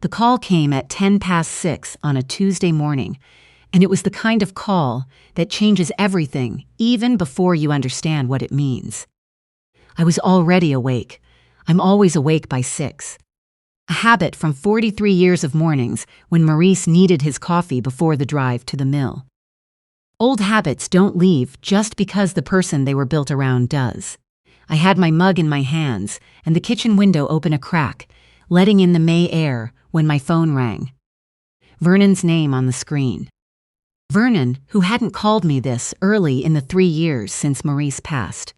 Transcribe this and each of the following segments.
The call came at 6:10 on a Tuesday morning, and it was the kind of call that changes everything even before you understand what it means. I was already awake. I'm always awake by 6. A habit from 43 years of mornings when Maurice needed his coffee before the drive to the mill. Old habits don't leave just because the person they were built around does. I had my mug in my hands and the kitchen window open a crack, letting in the May air when my phone rang. Vernon's name on the screen. Vernon, who hadn't called me this early in the 3 years since Maurice passed.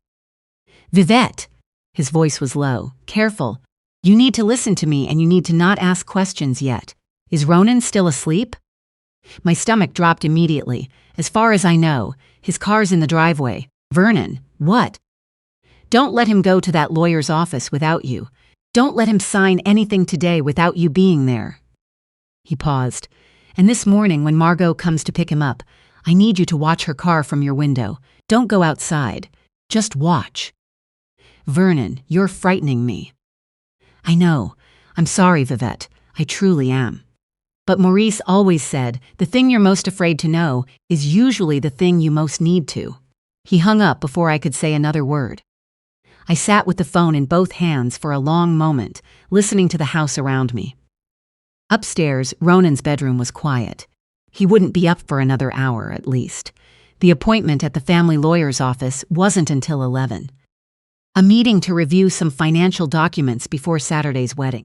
"Vivette," his voice was low. "Careful. You need to listen to me and you need to not ask questions yet. Is Ronan still asleep?" My stomach dropped immediately. As far as I know, his car's in the driveway. "Vernon, what?" "Don't let him go to that lawyer's office without you. Don't let him sign anything today without you being there." He paused. "And this morning when Margot comes to pick him up, I need you to watch her car from your window. Don't go outside. Just watch." "Vernon, you're frightening me." "I know. I'm sorry, Vivette. I truly am. But Maurice always said, the thing you're most afraid to know is usually the thing you most need to." He hung up before I could say another word. I sat with the phone in both hands for a long moment, listening to the house around me. Upstairs, Ronan's bedroom was quiet. He wouldn't be up for another hour, at least. The appointment at the family lawyer's office wasn't until 11. A meeting to review some financial documents before Saturday's wedding.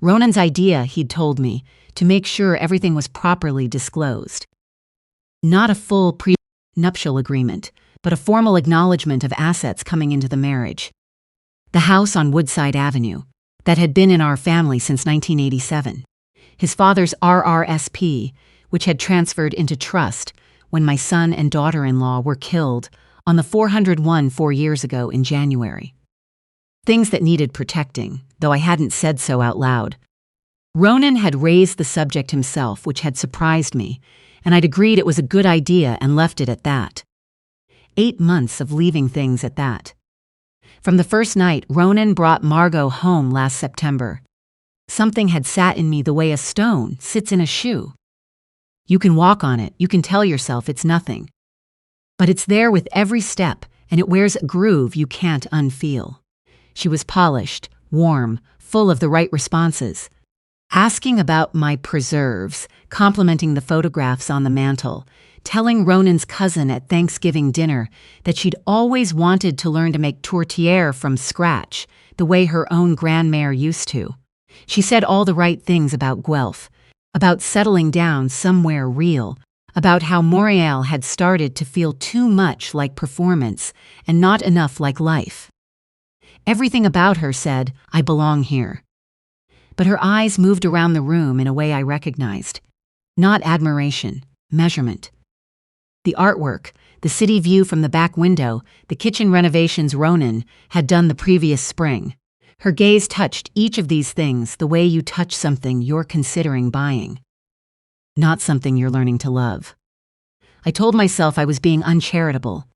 Ronan's idea, he'd told me, to make sure everything was properly disclosed. Not a full pre-nuptial agreement, but a formal acknowledgement of assets coming into the marriage. The house on Woodside Avenue, that had been in our family since 1987. His father's RRSP, which had transferred into trust when my son and daughter-in-law were killed on the 401 4 years ago in January. Things that needed protecting, though I hadn't said so out loud. Ronan had raised the subject himself, which had surprised me, and I'd agreed it was a good idea and left it at that. 8 months of leaving things at that. From the first night, Ronan brought Margot home last September. Something had sat in me the way a stone sits in a shoe. You can walk on it, you can tell yourself it's nothing. But it's there with every step, and it wears a groove you can't unfeel. She was polished, warm, full of the right responses. Asking about my preserves, complimenting the photographs on the mantel, telling Ronan's cousin at Thanksgiving dinner that she'd always wanted to learn to make tourtière from scratch, the way her own grandmère used to. She said all the right things about Guelph, about settling down somewhere real, about how Montreal had started to feel too much like performance and not enough like life. Everything about her said, I belong here. But her eyes moved around the room in a way I recognized. Not admiration, measurement. The artwork, the city view from the back window, the kitchen renovations Ronan had done the previous spring. Her gaze touched each of these things the way you touch something you're considering buying. Not something you're learning to love. I told myself I was being uncharitable.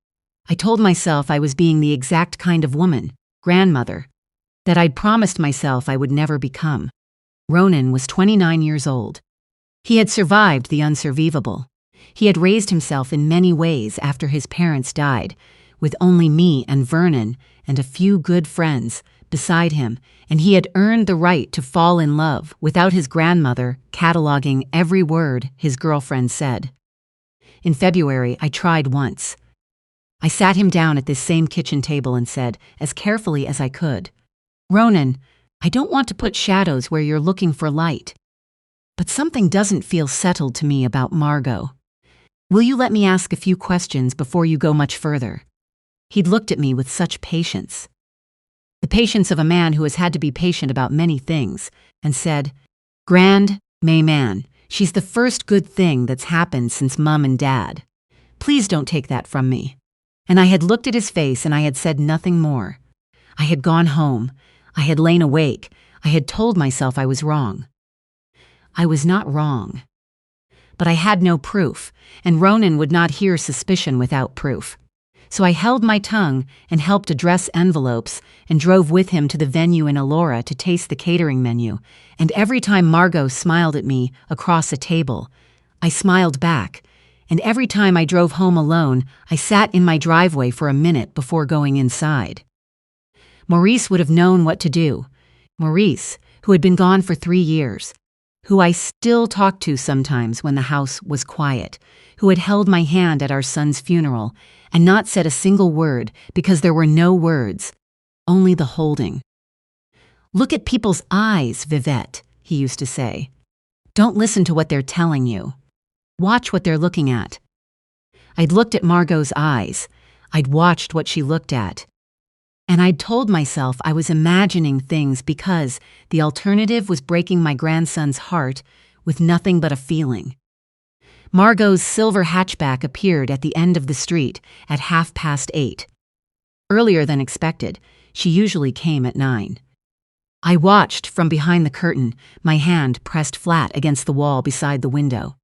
I told myself I was being the exact kind of woman, grandmother, that I'd promised myself I would never become. Ronan was 29 years old. He had survived the unsurvivable. He had raised himself in many ways after his parents died, with only me and Vernon and a few good friends beside him, and he had earned the right to fall in love without his grandmother cataloging every word his girlfriend said. In February, I tried once. I sat him down at this same kitchen table and said, as carefully as I could, Ronan, I don't want to put shadows where you're looking for light. But something doesn't feel settled to me about Margot. Will you let me ask a few questions before you go much further? He'd looked at me with such patience. The patience of a man who has had to be patient about many things, and said, Grand May man, she's the first good thing that's happened since Mum and Dad. Please don't take that from me. And I had looked at his face and I had said nothing more. I had gone home. I had lain awake. I had told myself I was wrong. I was not wrong. But I had no proof, and Ronan would not hear suspicion without proof. So I held my tongue and helped address envelopes and drove with him to the venue in Elora to taste the catering menu. And every time Margot smiled at me across a table, I smiled back. And every time I drove home alone, I sat in my driveway for a minute before going inside. Maurice would have known what to do. Maurice, who had been gone for 3 years, who I still talked to sometimes when the house was quiet, who had held my hand at our son's funeral and not said a single word because there were no words, only the holding. "Look at people's eyes, Vivette," he used to say. "Don't listen to what they're telling you. Watch what they're looking at." I'd looked at Margot's eyes. I'd watched what she looked at. And I'd told myself I was imagining things because the alternative was breaking my grandson's heart with nothing but a feeling. Margot's silver hatchback appeared at the end of the street at 8:30. Earlier than expected, she usually came at 9. I watched from behind the curtain, my hand pressed flat against the wall beside the window.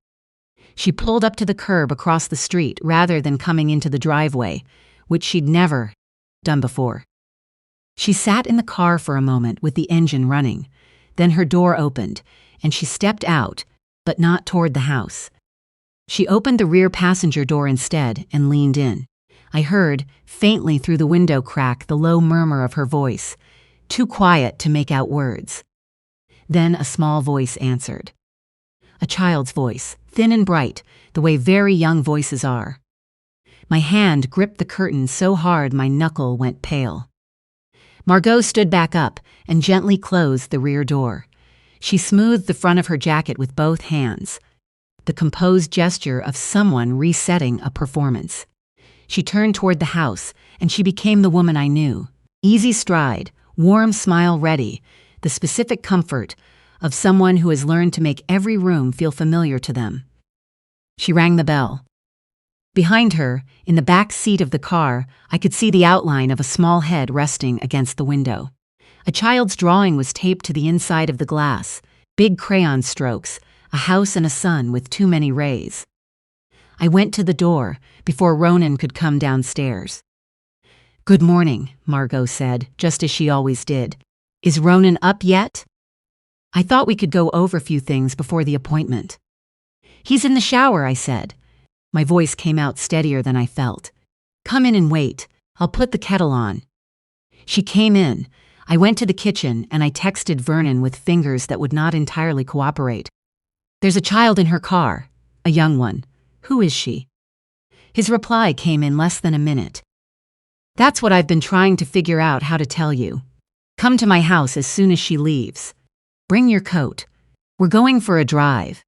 She pulled up to the curb across the street rather than coming into the driveway, which she'd never done before. She sat in the car for a moment with the engine running. Then her door opened, and she stepped out, but not toward the house. She opened the rear passenger door instead and leaned in. I heard, faintly through the window crack, the low murmur of her voice, too quiet to make out words. Then a small voice answered. A child's voice, thin and bright, the way very young voices are. My hand gripped the curtain so hard my knuckle went pale. Margot stood back up and gently closed the rear door. She smoothed the front of her jacket with both hands, the composed gesture of someone resetting a performance. She turned toward the house, and she became the woman I knew. Easy stride, warm smile ready, the specific comfort of someone who has learned to make every room feel familiar to them. She rang the bell. Behind her, in the back seat of the car, I could see the outline of a small head resting against the window. A child's drawing was taped to the inside of the glass, big crayon strokes, a house and a sun with too many rays. I went to the door before Ronan could come downstairs. "Good morning," Margot said, just as she always did. "Is Ronan up yet?" I thought we could go over a few things before the appointment. "He's in the shower," I said. My voice came out steadier than I felt. "Come in and wait. I'll put the kettle on." She came in. I went to the kitchen and I texted Vernon with fingers that would not entirely cooperate. "There's a child in her car, a young one. Who is she?" His reply came in less than a minute. "That's what I've been trying to figure out how to tell you. Come to my house as soon as she leaves. Bring your coat. We're going for a drive."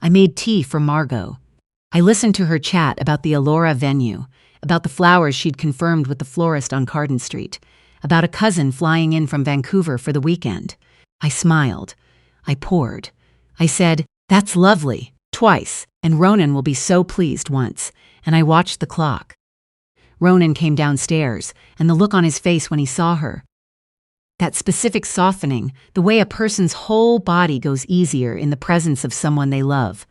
I made tea for Margot. I listened to her chat about the Elora venue, about the flowers she'd confirmed with the florist on Carden Street, about a cousin flying in from Vancouver for the weekend. I smiled. I poured. I said, "That's lovely," twice, and Ronan will be so pleased once, and I watched the clock. Ronan came downstairs, and the look on his face when he saw her. That specific softening, the way a person's whole body goes easier in the presence of someone they love,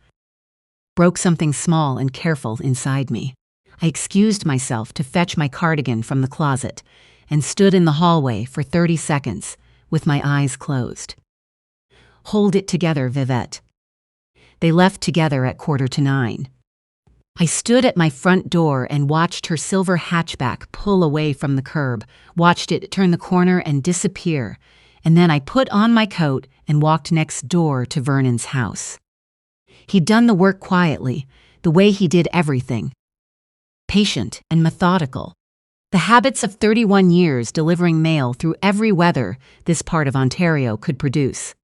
broke something small and careful inside me. I excused myself to fetch my cardigan from the closet and stood in the hallway for 30 seconds with my eyes closed. "Hold it together, Vivette." They left together at 8:45. I stood at my front door and watched her silver hatchback pull away from the curb, watched it turn the corner and disappear, and then I put on my coat and walked next door to Vernon's house. He'd done the work quietly, the way he did everything. Patient and methodical. The habits of 31 years delivering mail through every weather this part of Ontario could produce.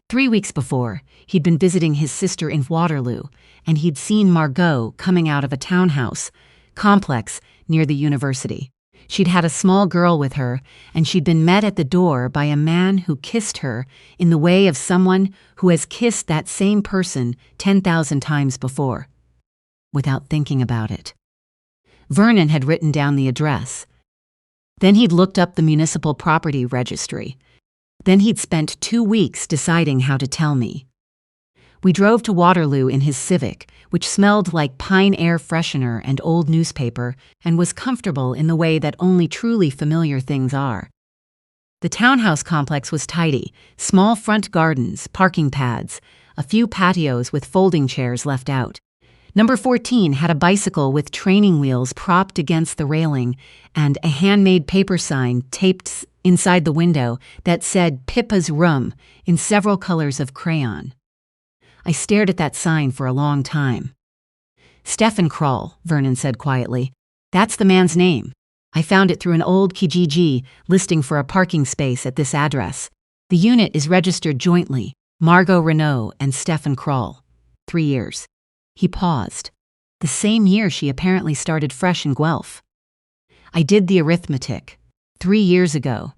3 weeks before, he'd been visiting his sister in Waterloo, and he'd seen Margot coming out of a townhouse complex near the university. She'd had a small girl with her, and she'd been met at the door by a man who kissed her in the way of someone who has kissed that same person 10,000 times before, without thinking about it. Vernon had written down the address. Then he'd looked up the municipal property registry. Then he'd spent 2 weeks deciding how to tell me. We drove to Waterloo in his Civic, which smelled like pine air freshener and old newspaper and was comfortable in the way that only truly familiar things are. The townhouse complex was tidy, small front gardens, parking pads, a few patios with folding chairs left out. Number 14 had a bicycle with training wheels propped against the railing and a handmade paper sign taped inside the window that said Pippa's Room in several colors of crayon. I stared at that sign for a long time. Stefan Kroll, Vernon said quietly. That's the man's name. I found it through an old Kijiji listing for a parking space at this address. The unit is registered jointly, Margot Renault and Stefan Kroll. 3 years. He paused. The same year she apparently started fresh in Guelph. I did the arithmetic. 3 years ago.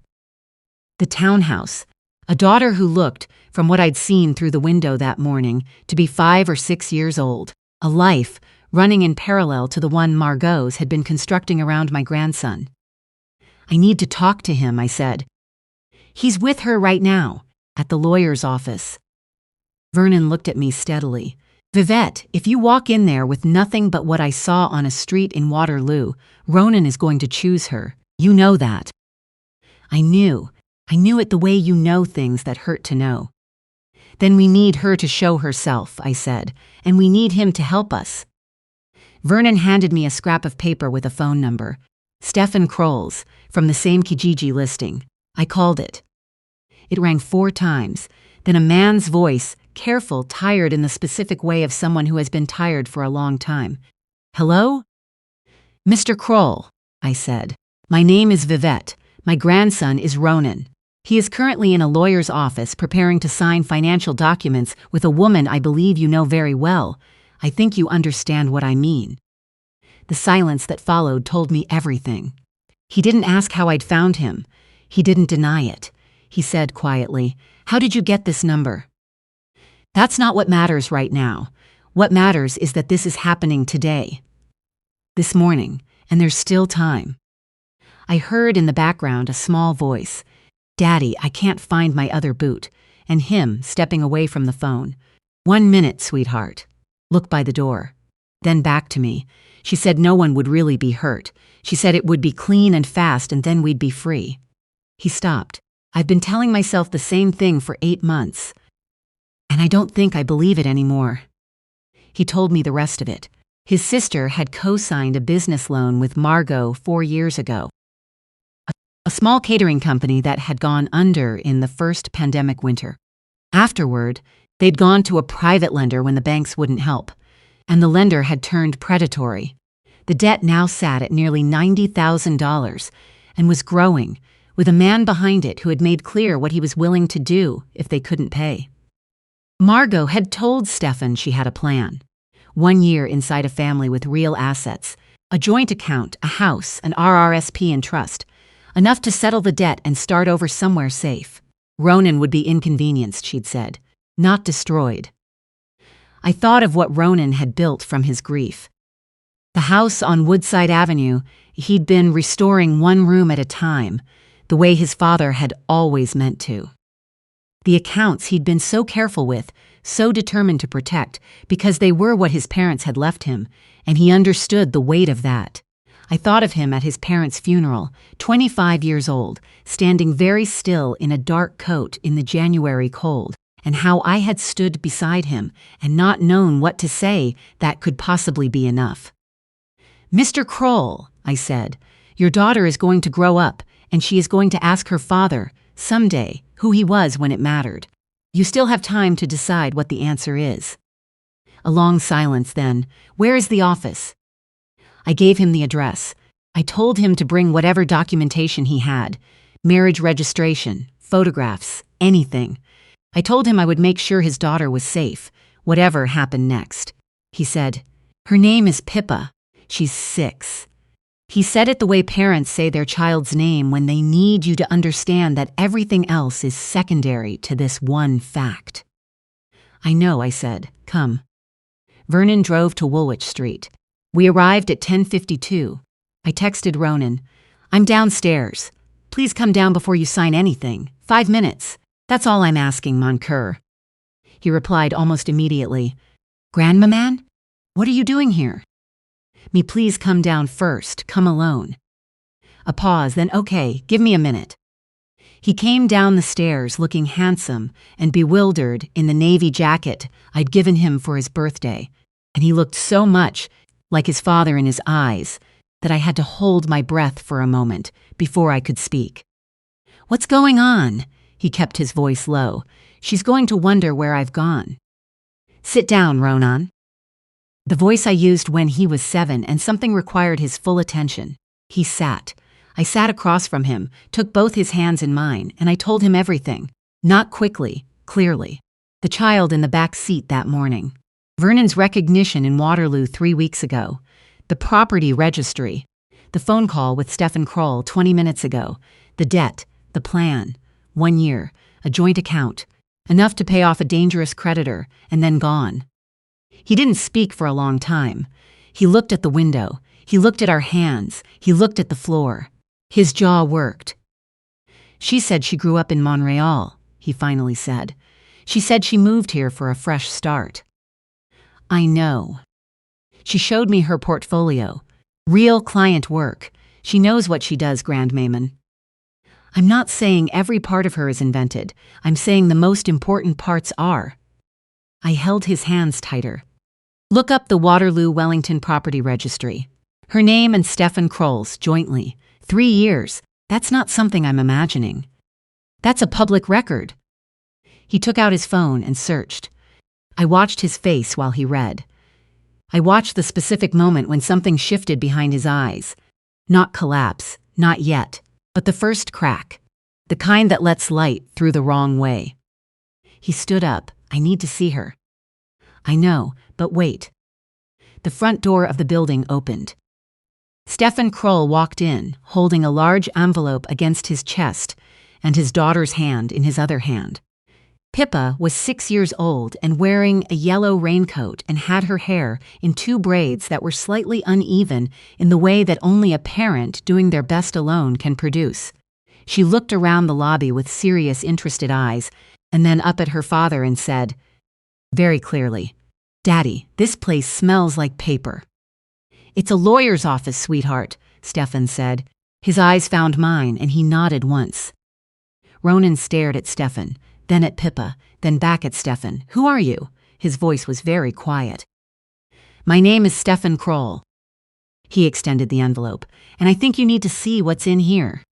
The townhouse. A daughter who looked, from what I'd seen through the window that morning, to be 5 or 6 years old. A life running in parallel to the one Margot's had been constructing around my grandson. I need to talk to him, I said. He's with her right now, at the lawyer's office. Vernon looked at me steadily. Vivette, if you walk in there with nothing but what I saw on a street in Waterloo, Ronan is going to choose her. You know that. I knew it the way you know things that hurt to know. Then we need her to show herself, I said, and we need him to help us. Vernon handed me a scrap of paper with a phone number. Stefan Kroll's, from the same Kijiji listing. I called it. It rang 4 times. Then a man's voice, careful, tired in the specific way of someone who has been tired for a long time. Hello? Mr. Kroll, I said. My name is Vivette. My grandson is Ronan. He is currently in a lawyer's office preparing to sign financial documents with a woman I believe you know very well. I think you understand what I mean. The silence that followed told me everything. He didn't ask how I'd found him. He didn't deny it. He said quietly, How did you get this number? That's not what matters right now. What matters is that this is happening today. This morning, and there's still time. I heard in the background a small voice. Daddy, I can't find my other boot. And him stepping away from the phone. 1 minute, sweetheart. Look by the door. Then back to me. She said no one would really be hurt. She said it would be clean and fast and then we'd be free. He stopped. I've been telling myself the same thing for 8 months. And I don't think I believe it anymore. He told me the rest of it. His sister had co-signed a business loan with Margot 4 years ago. A small catering company that had gone under in the first pandemic winter. Afterward, they'd gone to a private lender when the banks wouldn't help, and the lender had turned predatory. The debt now sat at nearly $90,000 and was growing, with a man behind it who had made clear what he was willing to do if they couldn't pay. Margot had told Stefan she had a plan. 1 year inside a family with real assets, a joint account, a house, an RRSP and trust, enough to settle the debt and start over somewhere safe. Ronan would be inconvenienced, she'd said, not destroyed. I thought of what Ronan had built from his grief. The house on Woodside Avenue, he'd been restoring 1 room at a time, the way his father had always meant to. The accounts he'd been so careful with, so determined to protect, because they were what his parents had left him, and he understood the weight of that. I thought of him at his parents' funeral, 25 years old, standing very still in a dark coat in the January cold, and how I had stood beside him and not known what to say that could possibly be enough. Mr. Kroll, I said, your daughter is going to grow up, and she is going to ask her father, someday, who he was when it mattered. You still have time to decide what the answer is. A long silence then. Where is the office? I gave him the address. I told him to bring whatever documentation he had. Marriage registration, photographs, anything. I told him I would make sure his daughter was safe, whatever happened next. He said, her name is Pippa. She's 6. He said it the way parents say their child's name when they need you to understand that everything else is secondary to this one fact. I know, I said. Come. Vernon drove to Woolwich Street. We arrived at 10:52. I texted Ronan, I'm downstairs. Please come down before you sign anything. 5 minutes. That's all I'm asking, mon cœur. He replied almost immediately, "Grandmaman? What are you doing here?" "Me please come down first, come alone." A pause, then "Okay, give me a minute." He came down the stairs looking handsome and bewildered in the navy jacket I'd given him for his birthday, and he looked so much like his father in his eyes that I had to hold my breath for a moment before I could speak. "What's going on?" He kept his voice low. "She's going to wonder where I've gone." "Sit down, Ronan." The voice I used when he was 7 and something required his full attention. He sat. I sat across from him, took both his hands in mine, and I told him everything. Not quickly, clearly. The child in the back seat that morning. Vernon's recognition in Waterloo 3 weeks ago. The property registry. The phone call with Stefan Kroll 20 minutes ago. The debt. The plan. 1 year. A joint account. Enough to pay off a dangerous creditor, and then gone. He didn't speak for a long time. He looked at the window. He looked at our hands. He looked at the floor. His jaw worked. "She said she grew up in Montreal," he finally said. "She said she moved here for a fresh start." "I know." She showed me her portfolio. Real client work. She knows what she does, Grandmaman. "I'm not saying every part of her is invented. I'm saying the most important parts are." I held his hands tighter. "Look up the Waterloo Wellington Property Registry. Her name and Stefan Kroll's jointly. 3 years. That's not something I'm imagining. That's a public record." He took out his phone and searched. I watched his face while he read. I watched the specific moment when something shifted behind his eyes. Not collapse, not yet, but the first crack. The kind that lets light through the wrong way. He stood up. "I need to see her." "I know, but wait." The front door of the building opened. Stefan Kroll walked in, holding a large envelope against his chest and his daughter's hand in his other hand. Pippa was 6 years old and wearing a yellow raincoat and had her hair in 2 braids that were slightly uneven in the way that only a parent doing their best alone can produce. She looked around the lobby with serious, interested eyes and then up at her father and said, very clearly, "Daddy, this place smells like paper." "It's a lawyer's office, sweetheart," Stefan said. His eyes found mine, and he nodded once. Ronan stared at Stefan, then at Pippa, then back at Stefan. "Who are you?" His voice was very quiet. "My name is Stefan Kroll." He extended the envelope, "and I think you need to see what's in here."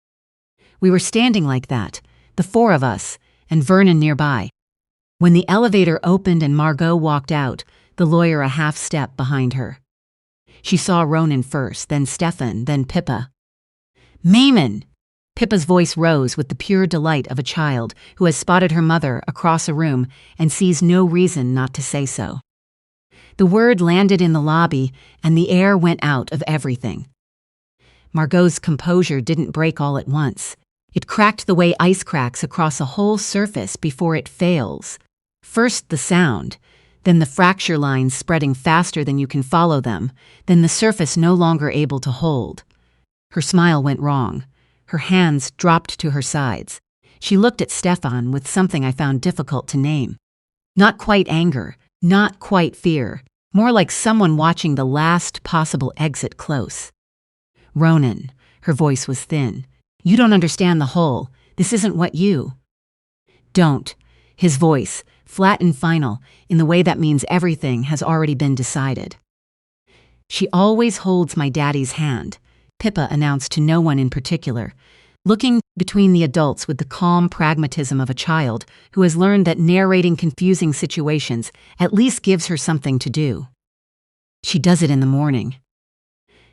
We were standing like that, the 4 of us, and Vernon nearby. When the elevator opened and Margot walked out, the lawyer a half step behind her. She saw Ronan first, then Stefan, then Pippa. "Mayman!" Pippa's voice rose with the pure delight of a child who has spotted her mother across a room and sees no reason not to say so. The word landed in the lobby, and the air went out of everything. Margot's composure didn't break all at once. It cracked the way ice cracks across a whole surface before it fails. First the sound, then the fracture lines spreading faster than you can follow them, then the surface no longer able to hold. Her smile went wrong. Her hands dropped to her sides. She looked at Stefan with something I found difficult to name. Not quite anger, not quite fear, more like someone watching the last possible exit close. "Ronan," her voice was thin. "You don't understand the whole. This isn't what you—" "Don't." His voice, flat and final, in the way that means everything has already been decided. "She always holds my daddy's hand," Pippa announced to no one in particular, looking between the adults with the calm pragmatism of a child who has learned that narrating confusing situations at least gives her something to do. "She does it in the morning."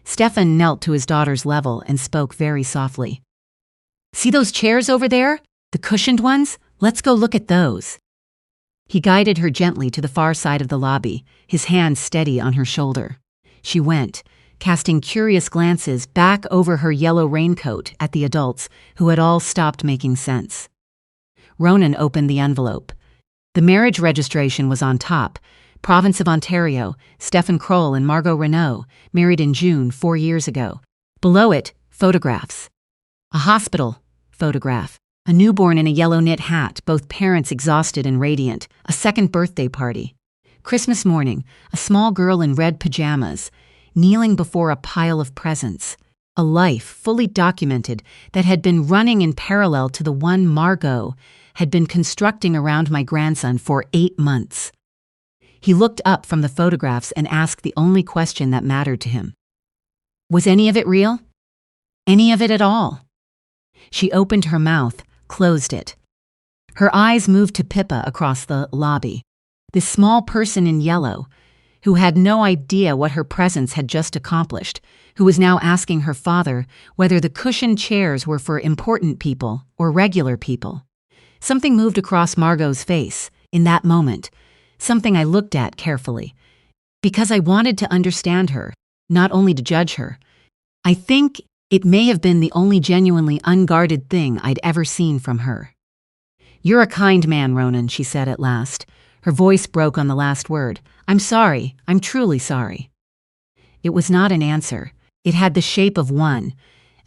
Stefan knelt to his daughter's level and spoke very softly. "See those chairs over there? The cushioned ones? Let's go look at those." He guided her gently to the far side of the lobby, his hand steady on her shoulder. She went, casting curious glances back over her yellow raincoat at the adults who had all stopped making sense. Ronan opened the envelope. The marriage registration was on top. Province of Ontario, Stefan Kroll and Margot Renault, married in June 4 years ago. Below it, photographs. A hospital photograph. A newborn in a yellow knit hat, both parents exhausted and radiant, a second birthday party. Christmas morning, a small girl in red pajamas, kneeling before a pile of presents. A life fully documented that had been running in parallel to the one Margot had been constructing around my grandson for 8 months. He looked up from the photographs and asked the only question that mattered to him. Was any of it real? Any of it at all? She opened her mouth, closed it. Her eyes moved to Pippa across the lobby, this small person in yellow, who had no idea what her presence had just accomplished, who was now asking her father whether the cushioned chairs were for important people or regular people. Something moved across Margot's face in that moment, something I looked at carefully, because I wanted to understand her, not only to judge her. I think it may have been the only genuinely unguarded thing I'd ever seen from her. "You're a kind man, Ronan," she said at last. Her voice broke on the last word. "I'm sorry. I'm truly sorry." It was not an answer. It had the shape of one,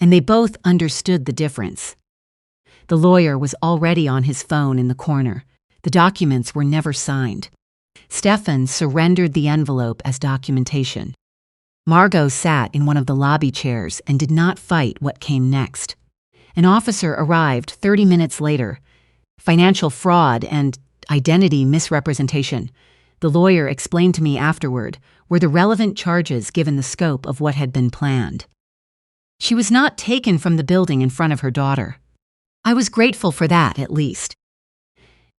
and they both understood the difference. The lawyer was already on his phone in the corner. The documents were never signed. Stefan surrendered the envelope as documentation. Margot sat in one of the lobby chairs and did not fight what came next. An officer arrived 30 minutes later. Financial fraud and identity misrepresentation, the lawyer explained to me afterward, were the relevant charges given the scope of what had been planned. She was not taken from the building in front of her daughter. I was grateful for that, at least.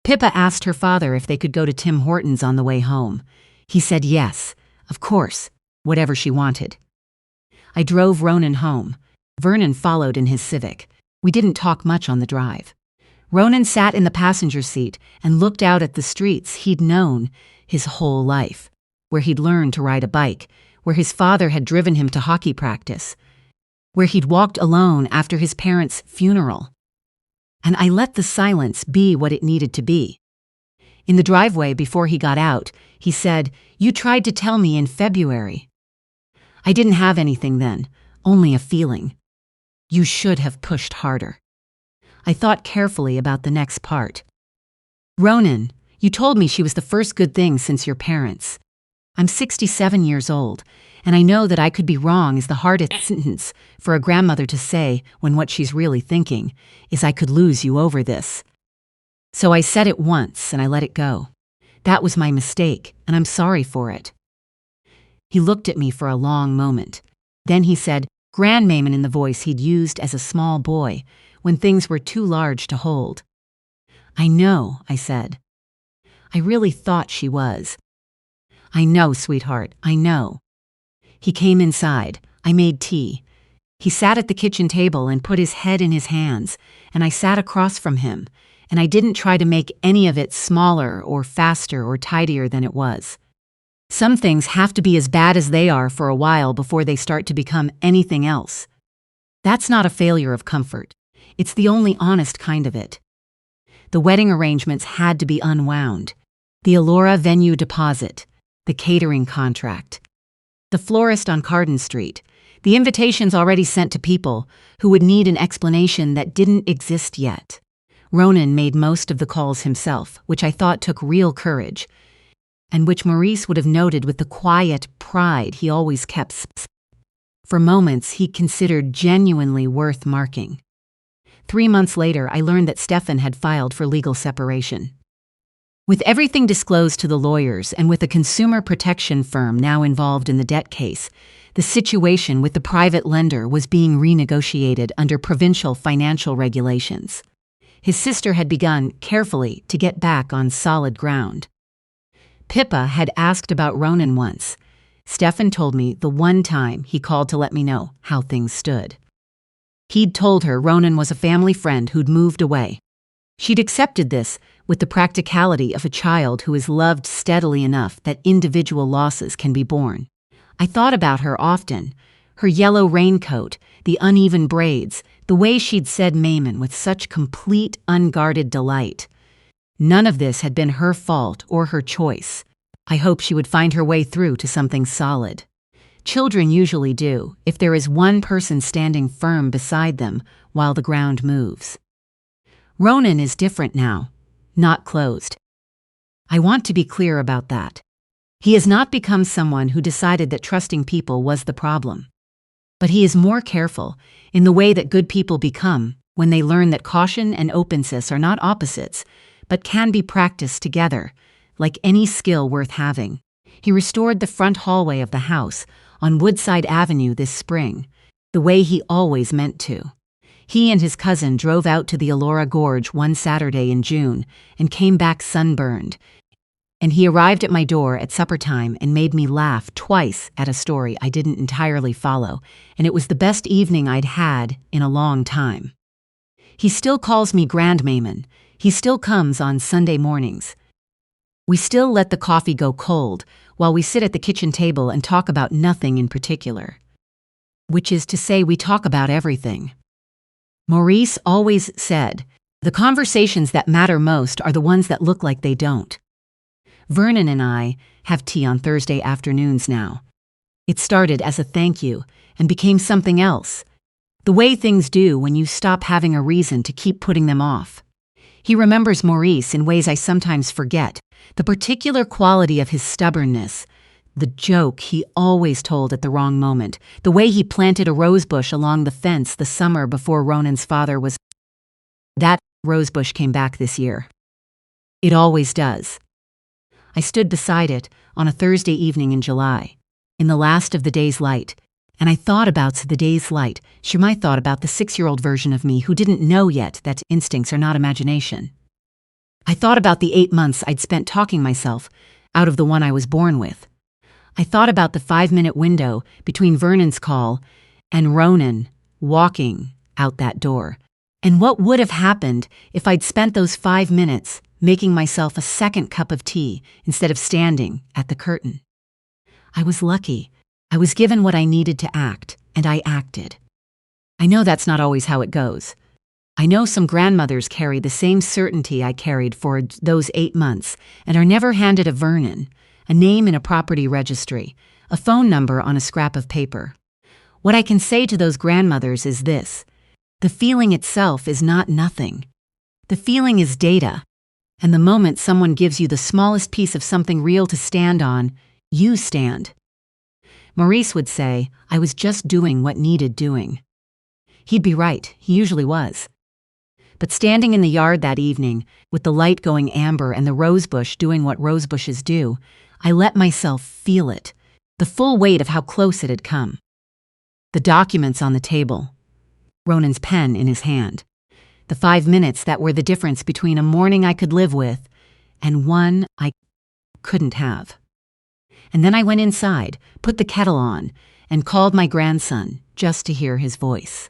Pippa asked her father if they could go to Tim Hortons on the way home. He said yes, of course, whatever she wanted. I drove Ronan home. Vernon followed in his Civic. We didn't talk much on the drive. Ronan sat in the passenger seat and looked out at the streets he'd known his whole life, where he'd learned to ride a bike, where his father had driven him to hockey practice, where he'd walked alone after his parents' funeral. And I let the silence be what it needed to be. In the driveway before he got out, he said, "You tried to tell me in February." I didn't have anything then, only a feeling. You should have pushed harder. I thought carefully about the next part. "Ronan, you told me she was the first good thing since your parents. I'm 67 years old, and I know that I could be wrong is the hardest sentence for a grandmother to say when what she's really thinking is I could lose you over this. So I said it once and I let it go. That was my mistake, and I'm sorry for it." He looked at me for a long moment. Then he said, grandmamon in the voice he'd used as a small boy, when things were too large to hold. "I know," I said. I really thought she was. "I know, sweetheart, I know." He came inside. I made tea. He sat at the kitchen table and put his head in his hands, and I sat across from him, and I didn't try to make any of it smaller or faster or tidier than it was. Some things have to be as bad as they are for a while before they start to become anything else. That's not a failure of comfort. It's the only honest kind of it. The wedding arrangements had to be unwound. The Allura venue deposit, the catering contract, the florist on Carden Street, the invitations already sent to people who would need an explanation that didn't exist yet. Ronan made most of the calls himself, which I thought took real courage, and which Maurice would have noted with the quiet pride he always kept. For moments he considered genuinely worth marking. 3 months later, I learned that Stefan had filed for legal separation. With everything disclosed to the lawyers and with a consumer protection firm now involved in the debt case, the situation with the private lender was being renegotiated under provincial financial regulations. His sister had begun, carefully, to get back on solid ground. Pippa had asked about Ronan once. Stefan told me the one time he called to let me know how things stood. He'd told her Ronan was a family friend who'd moved away. She'd accepted this with the practicality of a child who is loved steadily enough that individual losses can be borne. I thought about her often, her yellow raincoat, the uneven braids, the way she'd said Maimon with such complete, unguarded delight. None of this had been her fault or her choice. I hoped she would find her way through to something solid. Children usually do, if there is one person standing firm beside them while the ground moves. Ronan is different now, not closed. I want to be clear about that. He has not become someone who decided that trusting people was the problem. But he is more careful in the way that good people become when they learn that caution and openness are not opposites, but can be practiced together, like any skill worth having. He restored the front hallway of the house on Woodside Avenue this spring, the way he always meant to. He and his cousin drove out to the Elora Gorge one Saturday in June and came back sunburned. And he arrived at my door at supper time and made me laugh twice at a story I didn't entirely follow, and it was the best evening I'd had in a long time. He still calls me Grandmamon. He still comes on Sunday mornings. We still let the coffee go cold while we sit at the kitchen table and talk about nothing in particular. Which is to say, we talk about everything. Maurice always said, the conversations that matter most are the ones that look like they don't. Vernon and I have tea on Thursday afternoons now. It started as a thank you and became something else, the way things do when you stop having a reason to keep putting them off. He remembers Maurice in ways I sometimes forget, the particular quality of his stubbornness, the joke he always told at the wrong moment, the way he planted a rosebush along the fence the summer before Ronan's father was. That rosebush came back this year. It always does. I stood beside it on a Thursday evening in July, in the last of the day's light, and I thought about the day's light. I thought about the 6-year-old version of me who didn't know yet that instincts are not imagination. I thought about the 8 months I'd spent talking myself out of the one I was born with. I thought about the 5-minute window between Vernon's call and Ronan walking out that door, and what would have happened if I'd spent those 5 minutes making myself a second cup of tea instead of standing at the curtain. I was lucky. I was given what I needed to act, and I acted. I know that's not always how it goes. I know some grandmothers carry the same certainty I carried for those 8 months and are never handed a Vernon, a name in a property registry, a phone number on a scrap of paper. What I can say to those grandmothers is this: the feeling itself is not nothing. The feeling is data, and the moment someone gives you the smallest piece of something real to stand on, you stand. Maurice would say I was just doing what needed doing. He'd be right, he usually was. But standing in the yard that evening, with the light going amber and the rosebush doing what rosebushes do, I let myself feel it, the full weight of how close it had come. The documents on the table, Ronan's pen in his hand, the 5 minutes that were the difference between a morning I could live with and one I couldn't have. And then I went inside, put the kettle on, and called my grandson just to hear his voice.